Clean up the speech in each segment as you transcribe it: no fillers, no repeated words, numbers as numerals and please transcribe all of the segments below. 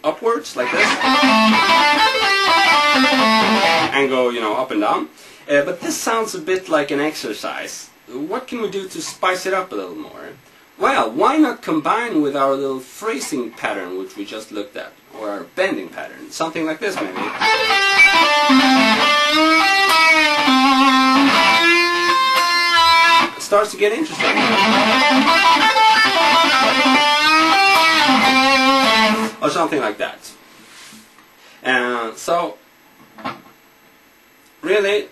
upwards like this, and go, you know, up and down. But this sounds a bit like an exercise. What can we do to spice it up a little more? Well, why not combine with our little phrasing pattern which we just looked at, or our bending pattern, something like this maybe. It starts to get interesting. Or something like that. So really,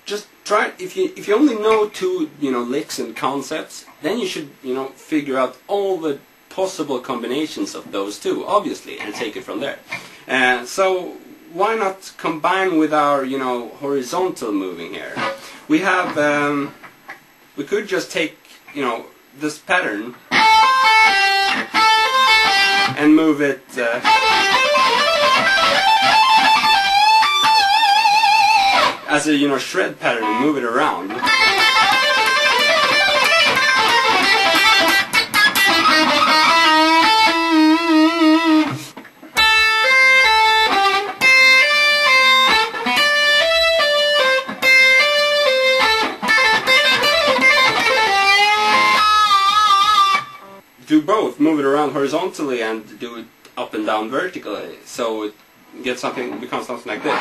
just try. If you only know two, you know, licks and concepts, then you should, you know, figure out all the possible combinations of those two, obviously, and take it from there. So why not combine with our, you know, horizontal moving here? We have, we could just take, you know, this pattern and move it as a, you know, shred pattern and move it around. Do both, move it around horizontally and do it up and down vertically, so it gets something, becomes something like this.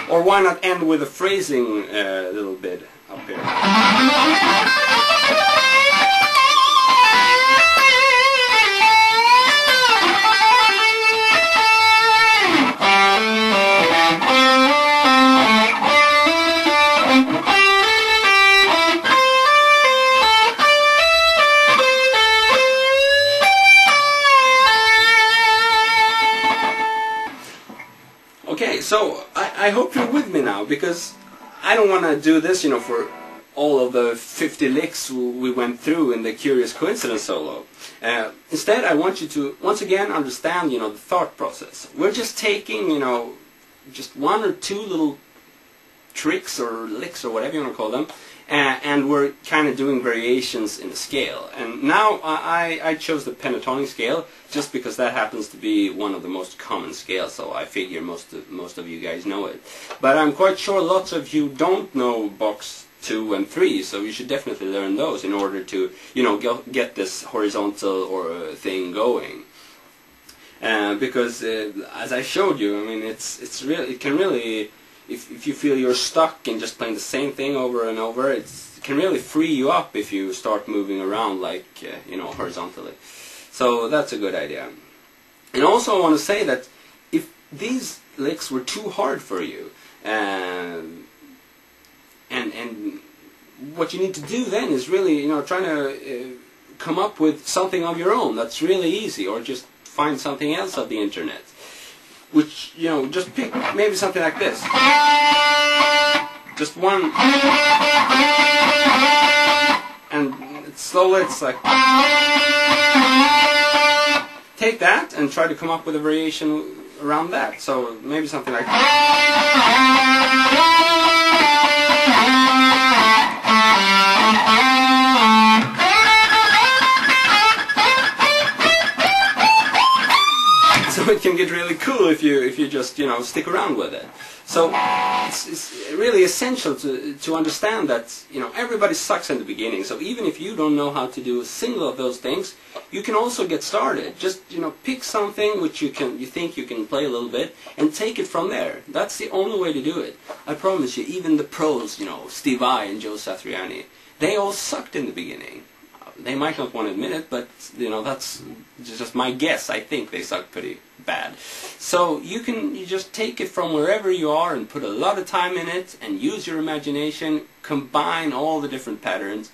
Or why not end with a phrasing little bit up here? Okay, so I hope you're with me now, because I don't want to do this, you know, for all of the 50 licks we went through in the Curious Coincidence solo. Instead, I want you to once again understand, you know, the thought process. We're just taking, you know, just one or two little tricks or licks or whatever you want to call them, and we're kind of doing variations in the scale. And now I chose the pentatonic scale just because that happens to be one of the most common scales, so I figure most of you guys know it. But I'm quite sure lots of you don't know box 2 and 3, so you should definitely learn those in order to, you know, get this horizontal or thing going. Because as I showed you, I mean, it's really, it can really, if you feel you're stuck in just playing the same thing over and over, it can really free you up if you start moving around, like, you know, horizontally. So that's a good idea. And also I want to say that if these licks were too hard for you, and what you need to do then is really, you know, trying to come up with something of your own that's really easy, or just find something else of the internet. Which, you know, just pick maybe something like this. Just one. And slowly it's like. Take that and try to come up with a variation around that. So maybe something like. So it can get really cool if you just, you know, stick around with it. So it's really essential to understand that, you know, everybody sucks in the beginning. So even if you don't know how to do a single of those things, you can also get started. Just, you know, pick something which you think you can play a little bit and take it from there. That's the only way to do it. I promise you, even the pros, you know, Steve Vai and Joe Satriani, they all sucked in the beginning. They might not want to admit it, but, you know, that's just my guess. I think they suck pretty bad. So you just take it from wherever you are and put a lot of time in it and use your imagination, combine all the different patterns,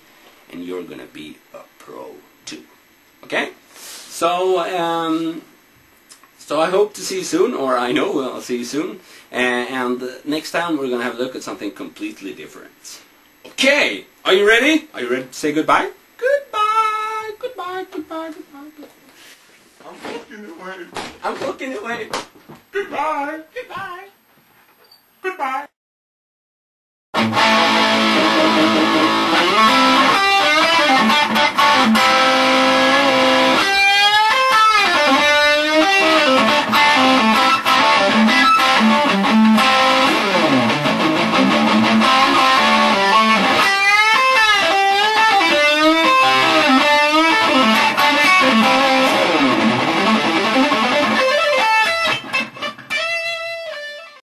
and you're going to be a pro too. Okay? So, so I hope to see you soon, or I know I'll see you soon. And next time we're going to have a look at something completely different. Okay, are you ready? Are you ready to say goodbye? Goodbye, goodbye, goodbye, goodbye, goodbye. I'm looking away. I'm looking away. Goodbye. Goodbye. Goodbye.